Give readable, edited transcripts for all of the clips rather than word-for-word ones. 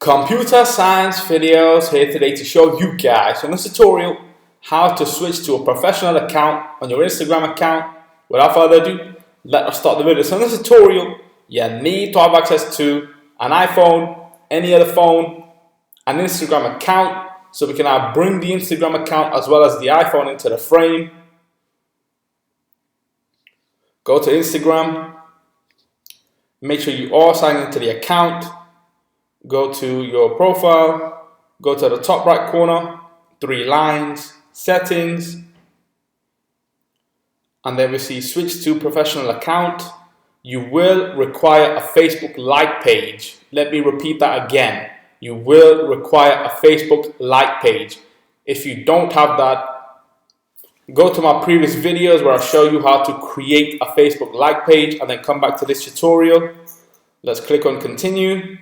Computer science videos here today to show you guys in this tutorial how to switch to a professional account on your Instagram account. Without further ado, let us start the video. So in this tutorial, you need to have access to an iPhone, any other phone, an Instagram account, so we can now bring the Instagram account as well as the iPhone into the frame. Go to Instagram, make sure you are signed into the account. Go to your profile, go to the top right corner, 3 lines, settings, and then we see switch to professional account. You will require a Facebook like page. Let me repeat that again. You will require a Facebook like page. If you don't have that, go to my previous videos where I show you how to create a Facebook like page and then come back to this tutorial. Let's click on continue.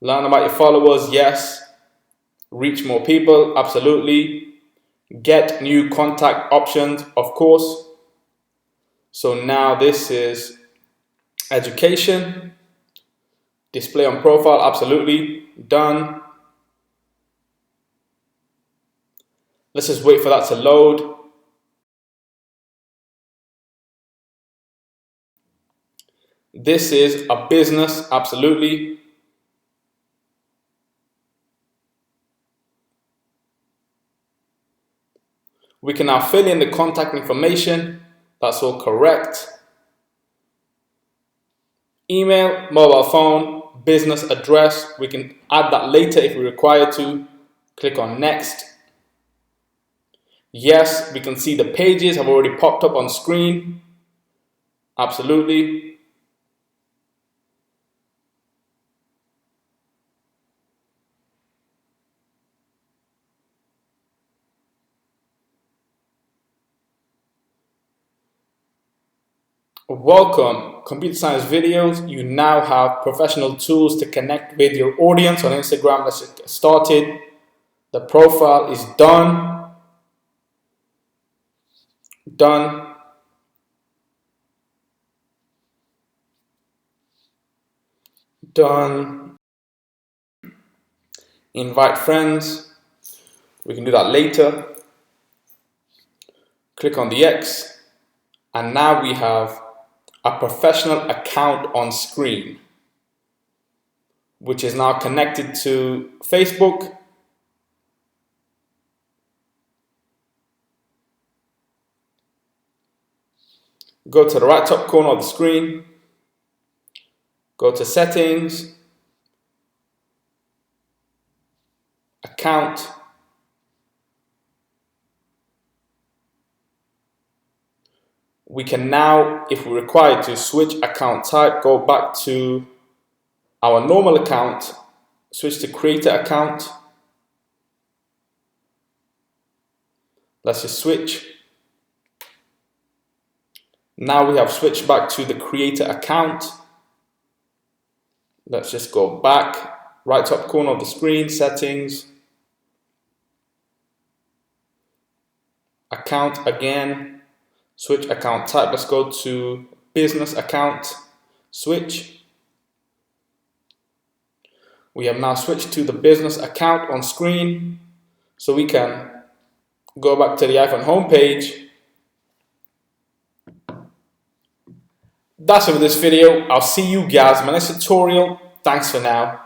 Learn about your followers, yes. Reach more people, absolutely. Get new contact options, of course. So now this is education. Display on profile, absolutely. Done. Let's just wait for that to load. This is a business, absolutely. We can now fill in the contact information. That's all correct. Email, mobile phone, business address. We can add that later if we require to. Click on next. Yes, we can see the pages have already popped up on screen. Absolutely. Welcome, computer science videos. You now have professional tools to connect with your audience on Instagram. Let's get started. The profile is done. Done. Done. Invite friends. We can do that later. Click on the X. And now we have a professional account on screen, which is now connected to Facebook. Go to the right top corner of the screen, go to settings, account, we can now, if we require to, switch account type, go back to our normal account, switch to creator account. Let's just switch. Now we have switched back to the creator account. Let's just go back, right top corner of the screen, settings, account again. Switch account type. Let's go to business account. Switch. We have now switched to the business account on screen. So we can go back to the iPhone homepage. That's it for this video. I'll see you guys in my next tutorial. Thanks for now.